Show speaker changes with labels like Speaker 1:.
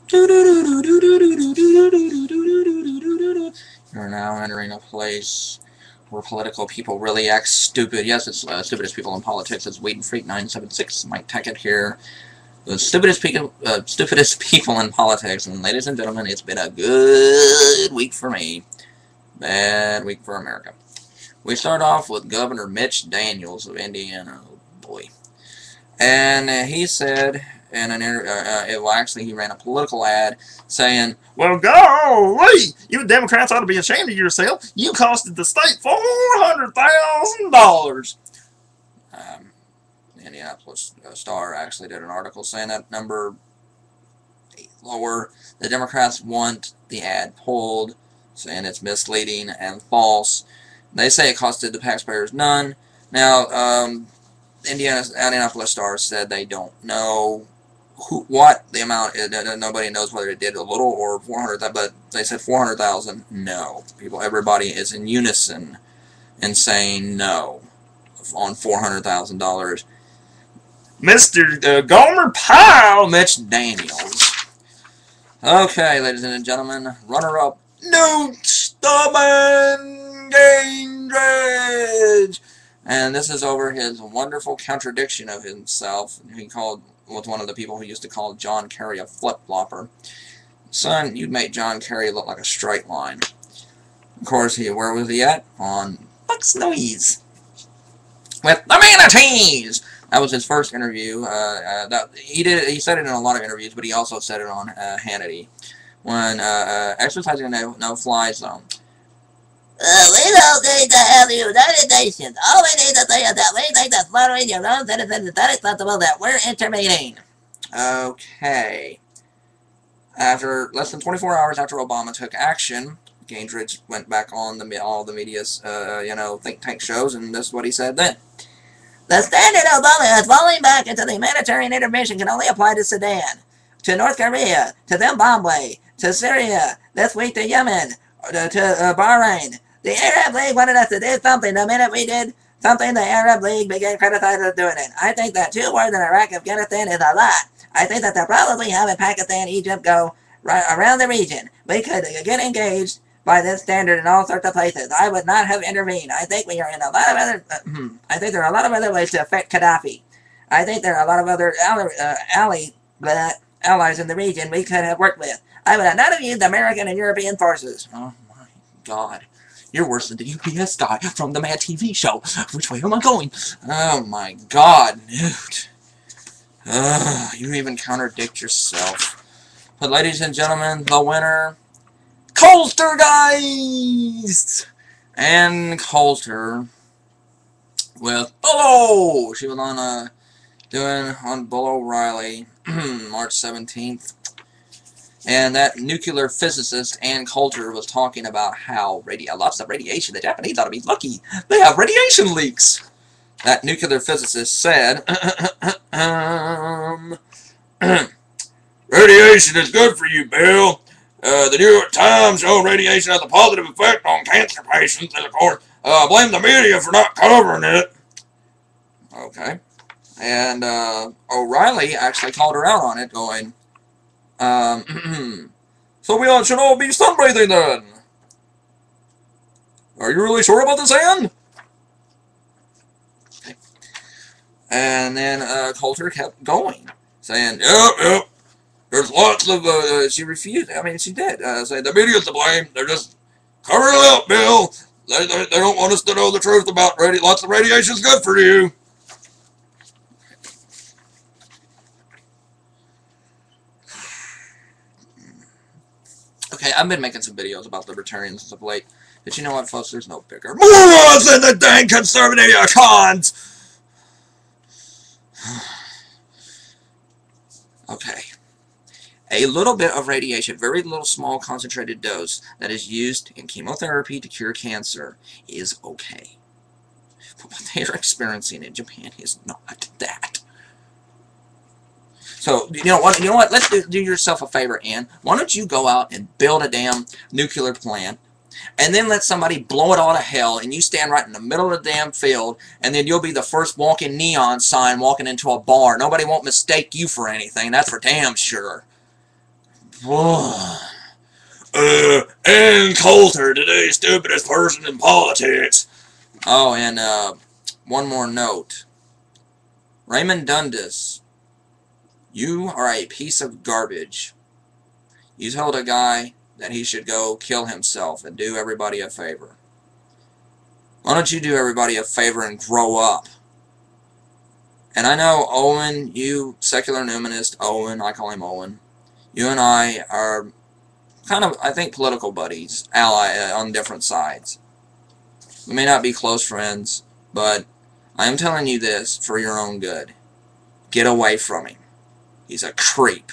Speaker 1: You're now entering a place where political people really act stupid. Yes, it's stupidest people in politics. It's Weed and Freak 976. Mike Tackett here. The stupidest people in politics. And ladies and gentlemen, it's been a good week for me. Bad week for America. We start off with Governor Mitch Daniels of Indiana. Oh boy. And he said in an well, actually, he ran a political ad saying, "Well, golly, you Democrats ought to be ashamed of yourself. You costed the state $400,000." The Indianapolis Star actually did an article saying that number lower. The Democrats want the ad pulled, saying it's misleading and false. They say it costed the taxpayers none. Now, Indianapolis Star said they don't know what the amount is. Nobody knows whether it did a little or 400,000, but they said 400,000. No, everybody is in unison in saying no on $400,000. Mr. Gomer Pyle, Mitch Daniels. Okay, ladies and gentlemen, runner-up, Newt Stubborn Gingrich. And this is over his wonderful contradiction of himself. He was one of the people who used to call John Kerry a flip-flopper. Son, you made John Kerry look like a straight line. Of course, where was he at? On Fox News with the Manatees. That was his first interview. He said it in a lot of interviews, but he also said it on Hannity when exercising a no-fly zone. We don't need to have the United Nations. All we need to say is that we think that slaughtering your own citizens is unacceptable, that we're intervening. Okay. After less than 24 hours after Obama took action, Gingrich went back on all the media's, think tank shows, and this is what he said then. The standard Obama is falling back into the humanitarian intervention can only apply to Sudan, to North Korea, to Zimbabwe, to Syria, this week to Yemen, to Bahrain. The Arab League wanted us to do something. The minute we did something, the Arab League began criticizing us doing it. I think that 2 wars in Iraq and Afghanistan is a lot. I think that they'll probably have in Pakistan, Egypt go right around the region. We could get engaged by this standard in all sorts of places. I would not have intervened. I think we are in a lot of other. I think there are a lot of other ways to affect Gaddafi. I think there are a lot of other allies in the region we could have worked with. I would not have used American and European forces. Oh my God. You're worse than the UPS guy from the Mad TV show. Which way am I going? Oh my God, Newt. You even contradict yourself. But ladies and gentlemen, the winner, Coulter, guys! And Coulter with Bull. She was on Bull O'Reilly March 17th. And that nuclear physicist, Ann Coulter, was talking about how lots of radiation, the Japanese ought to be lucky. They have radiation leaks. That nuclear physicist said, radiation is good for you, Bill. The New York Times showed radiation has a positive effect on cancer patients, and of course, blame the media for not covering it. Okay. And O'Reilly actually called her out on it, going, so we should all be sunbathing then. Are you really sure about this, Ann? Okay. And then Coulter kept going, saying, yep. There's lots of, she refused, she did, say the media's to blame, they're just covering it up, Bill. They don't want us to know the truth about lots of radiation's good for you. Okay, I've been making some videos about libertarians of late, but you know what, folks, there's no bigger morons than the dang conservative cons! Okay. A little bit of radiation, very little small concentrated dose that is used in chemotherapy to cure cancer is okay. But what they are experiencing in Japan is not that. So, you know what? Let's do yourself a favor, Ann. Why don't you go out and build a damn nuclear plant, and then let somebody blow it all to hell, and you stand right in the middle of the damn field, and then you'll be the first walking neon sign walking into a bar. Nobody won't mistake you for anything. That's for damn sure. And Coulter, today's stupidest person in politics. Oh, and one more note. Raymond Dundas, you are a piece of garbage. You told a guy that he should go kill himself and do everybody a favor. Why don't you do everybody a favor and grow up? And I know Owen, you secular numinist Owen, I call him Owen, you and I are kind of, I think, political buddies, on different sides. We may not be close friends, but I am telling you this for your own good. Get away from him. He's a creep.